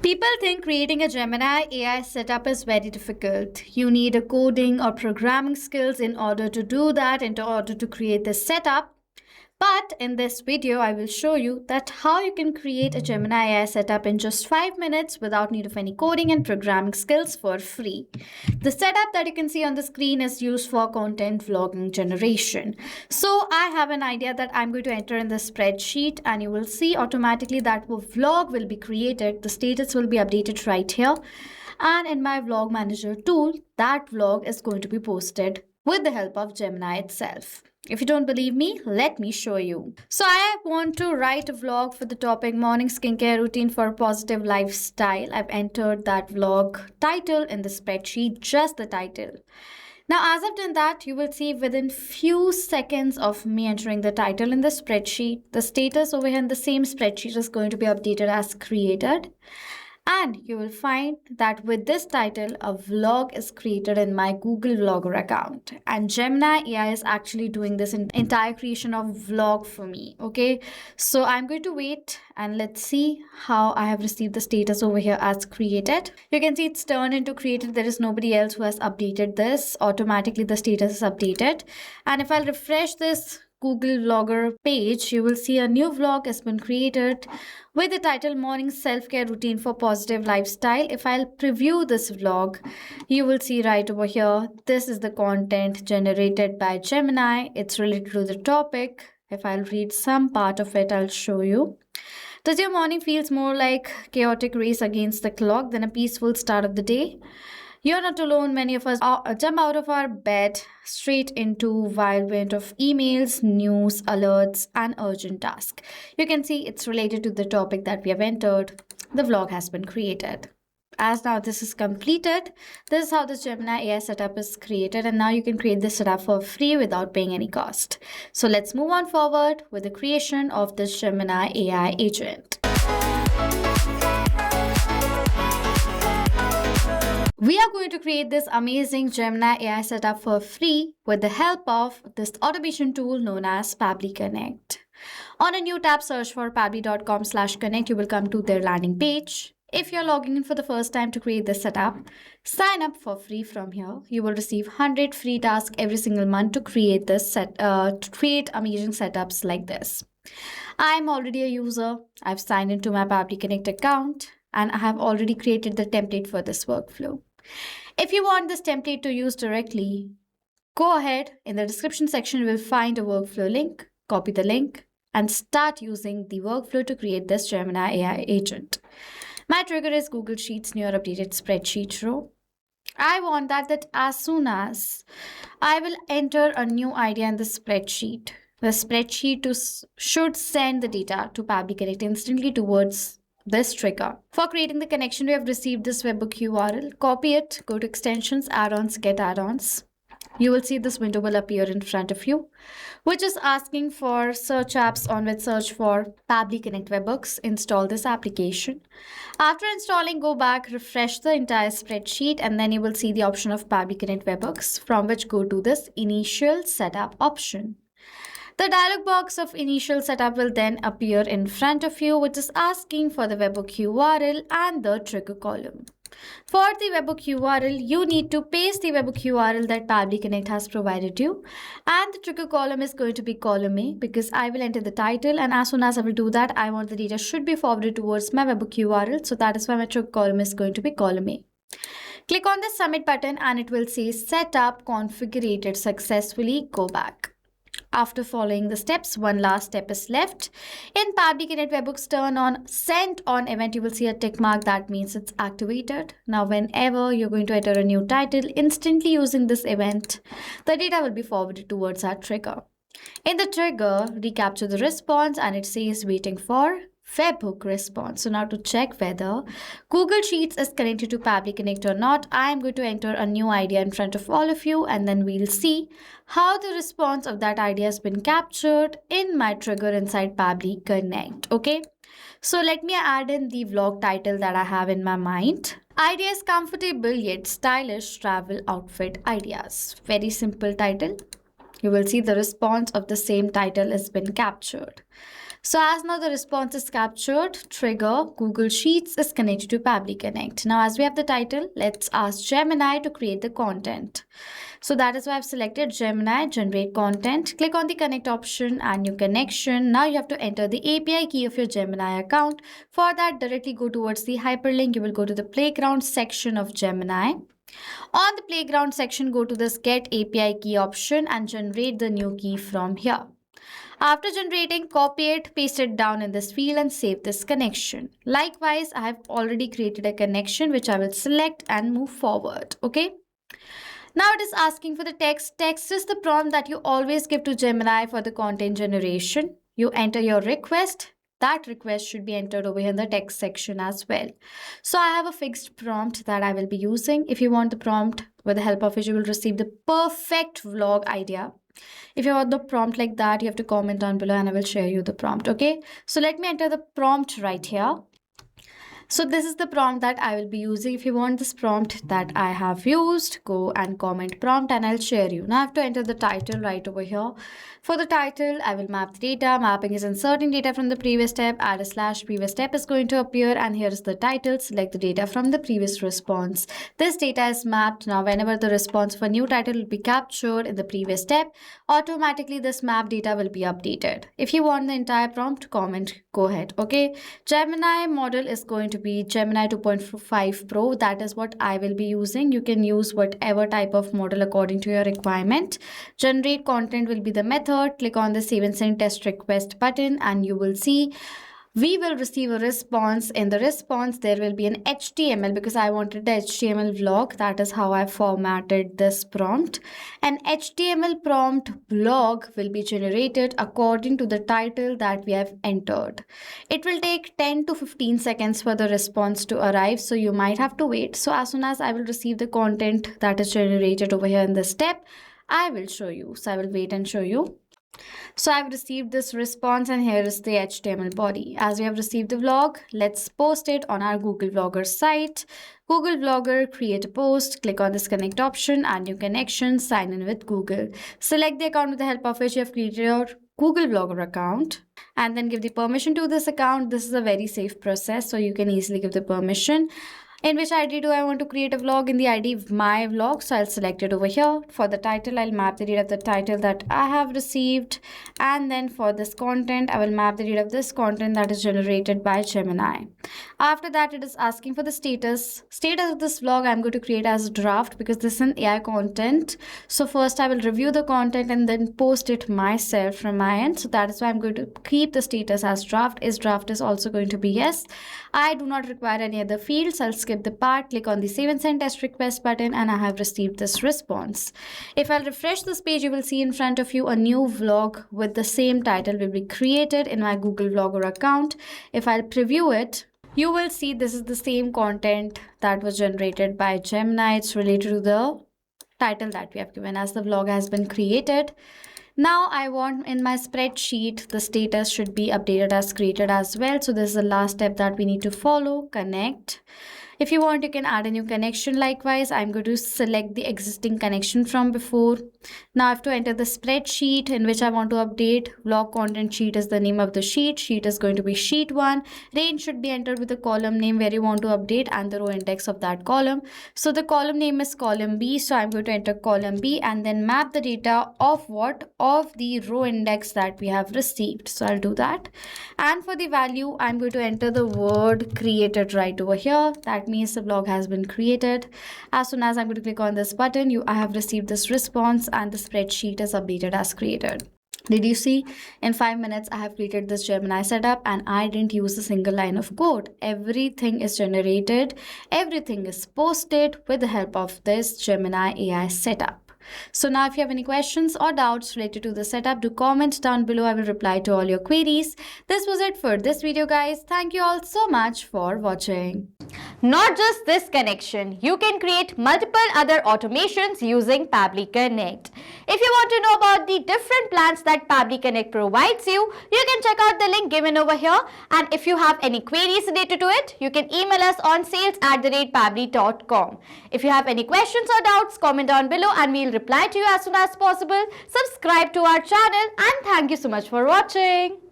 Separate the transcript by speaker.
Speaker 1: People think creating a Gemini AI setup is very difficult. You need a coding or programming skills in order to do that, in order to create this setup. But in this video, I will show you that how you can create a Gemini AI setup in just 5 minutes without need of any coding and programming skills for free. The setup that you can see on the screen is used for content vlogging generation. So I have an idea that I'm going to enter in the spreadsheet, and you will see automatically that a vlog will be created. The status will be updated right here. And in my vlog manager tool, that vlog is going to be posted with the help of Gemini itself. If you don't believe me, let me show you. So I want to write a vlog for the topic morning skincare routine for a positive lifestyle. I've entered that vlog title in the spreadsheet, just the title. Now, as I've done that, you will see within few seconds of me entering the title in the spreadsheet, the status over here in the same spreadsheet is going to be updated as created. And you will find that with this title, a vlog is created in my Google Vlogger account. And Gemini AI is actually doing this entire creation of vlog for me. Okay, so I'm going to wait and let's see how I have received the status over here as created. You can see it's turned into created. There is nobody else who has updated this. Automatically, the status is updated. And if I'll refresh this Google Vlogger page, you will see a new vlog has been created with the title Morning Self-Care Routine for Positive Lifestyle. If I'll preview this vlog, you will see right over here, this is the content generated by Gemini. It's related to the topic. If I'll read some part of it, I'll show you. Does your morning feels more like chaotic race against the clock than a peaceful start of the day? You're not alone. Many of us jump out of our bed straight into whirlwind of emails, news, alerts, and urgent tasks. You can see it's related to the topic that we have entered. The vlog has been created. As now this is completed, this is how this Gemini AI setup is created, and now you can create this setup for free without paying any cost. So let's move on forward with the creation of this Gemini AI agent. We are going to create this amazing Gemini AI setup for free with the help of this automation tool known as Pabbly Connect. On a new tab, search for pabbly.com/connect. You will come to their landing page. If you're logging in for the first time to create this setup, sign up for free from here. You will receive 100 free tasks every single month to create this to create amazing setups like this. I'm already a user. I've signed into my Pabbly Connect account, and I have already created the template for this workflow. If you want this template to use directly, go ahead. In the description section, you will find a workflow link. Copy the link and start using the workflow to create this Gemini AI agent. My trigger is Google Sheets new or updated spreadsheet row. I want that as soon as I will enter a new idea in the spreadsheet should send the data to Pabbly Connect instantly towards this trigger. For creating the connection, we have received this webhook URL. Copy it, go to extensions, add-ons, get add-ons. You will see this window will appear in front of you, which is asking for search apps, on which search for Pabbly Connect webhooks. Install this application. After installing, go back, refresh the entire spreadsheet, and then you will see the option of Pabbly Connect webhooks, from which go to this initial setup option. The dialog box of initial setup will then appear in front of you, which is asking for the webhook URL and the trigger column. For the webhook URL, you need to paste the webhook URL that Pabbly Connect has provided you, and the trigger column is going to be column A because I will enter the title, and as soon as I will do that, I want the data should be forwarded towards my webhook URL, so that is why my trigger column is going to be column A. Click on the submit button and it will say setup configured successfully. Go back. After following the steps, one last step is left. In Pabbly Connect webhooks, turn on send on event. You will see a tick mark. That means it's activated. Now, whenever you're going to enter a new title, instantly using this event, the data will be forwarded towards our trigger. In the trigger, recapture the response and it says waiting for webhook response. So now to check whether Google Sheets is connected to Pabbly Connect or not, I am going to enter a new idea in front of all of you, and then we'll see how the response of that idea has been captured in my trigger inside Pabbly Connect. Okay, so let me add in the vlog title that I have in my mind. Idea is comfortable yet stylish travel outfit ideas. Very simple title. You will see the response of the same title has been captured. So as now the response is captured, trigger Google Sheets is connected to Pabbly Connect. Now as we have the title, let's ask Gemini to create the content. So that is why I've selected Gemini, generate content. Click on the connect option and new connection. Now you have to enter the API key of your Gemini account. For that, directly go towards the hyperlink. You will go to the playground section of Gemini. On the playground section, go to this get API key option and generate the new key from here. After generating, copy it, paste it down in this field and save this connection. Likewise, I have already created a connection which I will select and move forward. Okay. Now it is asking for the text. Text is the prompt that you always give to Gemini for the content generation. You enter your request. That request should be entered over here in the text section as well. So I have a fixed prompt that I will be using. If you want the prompt with the help of which you will receive the perfect vlog idea. If you want the prompt like that, you have to comment down below and I will share you the prompt. Okay. So let me enter the prompt right here. So this is the prompt that I will be using. If you want this prompt that I have used, go and comment prompt and I'll share you. Now I have to enter the title right over here. For the title, I will map the data. Mapping is inserting data from the previous step. Add a slash previous step is going to appear and here is the title. Select the data from the previous response. This data is mapped. Now whenever the response for new title will be captured in the previous step, automatically this map data will be updated. If you want the entire prompt, comment, go ahead. Okay. Gemini model is going to be Gemini 2.5 Pro. That is what I will be using. You can use whatever type of model according to your requirement. Generate content will be the method. Click on the save and send test request button and you will see we will receive a response. In the response, there will be an HTML because I wanted the HTML blog. That is how I formatted this prompt. An HTML prompt blog will be generated according to the title that we have entered. It will take 10 to 15 seconds for the response to arrive. So you might have to wait. So as soon as I will receive the content that is generated over here in this step, I will show you. So I will wait and show you. So I've received this response and here is the HTML body. As we have received the vlog, let's post it on our Google Vlogger site. Google Vlogger, create a post, click on this connect option, add new connection, sign in with Google. Select the account with the help of which you have created your Google Vlogger account and then give the permission to this account. This is a very safe process, so you can easily give the permission. In which ID do I want to create a vlog? In the ID of my vlog. So I'll select it over here. For the title, I'll map the date of the title that I have received. And then for this content, I will map the date of this content that is generated by Gemini. After that, it is asking for the status. Status of this vlog, I'm going to create as a draft because this is an AI content. So first I will review the content and then post it myself from my end. So that is why I'm going to keep the status as draft. Is draft is also going to be yes. I do not require any other fields. I'll skip the part, click on the save and send test request button and I have received this response. If I'll refresh this page, you will see in front of you a new vlog with the same title will be created in my Google Vlogger account. If I'll preview it, you will see this is the same content that was generated by Gemini. It's related to the title that we have given as the vlog has been created. Now I want in my spreadsheet, the status should be updated as created as well. So this is the last step that we need to follow, connect. If you want, you can add a new connection. Likewise, I'm going to select the existing connection from before. Now I have to enter the spreadsheet in which I want to update. Vlog content sheet is the name of the sheet. Sheet is going to be sheet 1. Range should be entered with the column name where you want to update and the row index of that column. So the column name is column B. So I'm going to enter column B and then map the data of what? Of the row index that we have received. So I'll do that. And for the value, I'm going to enter the word created right over here. That means the vlog has been created. As soon as I'm going to click on this button, I have received this response and the spreadsheet is updated as created. Did you see? In 5 minutes, I have created this Gemini setup and I didn't use a single line of code. Everything is generated. Everything is posted with the help of this Gemini AI setup. So now if you have any questions or doubts related to the setup, do comment down below. I will reply to all your queries. This was it for this video, guys. Thank you all so much for watching.
Speaker 2: Not just this connection, you can create multiple other automations using Pabbly Connect. If you want to know about the different plans that Pabbly Connect provides you, you can check out the link given over here. And if you have any queries related to it, you can email us on sales@pabbly.com. If you have any questions or doubts, comment down below and we'll reply to you as soon as possible. Subscribe to our channel and thank you so much for watching.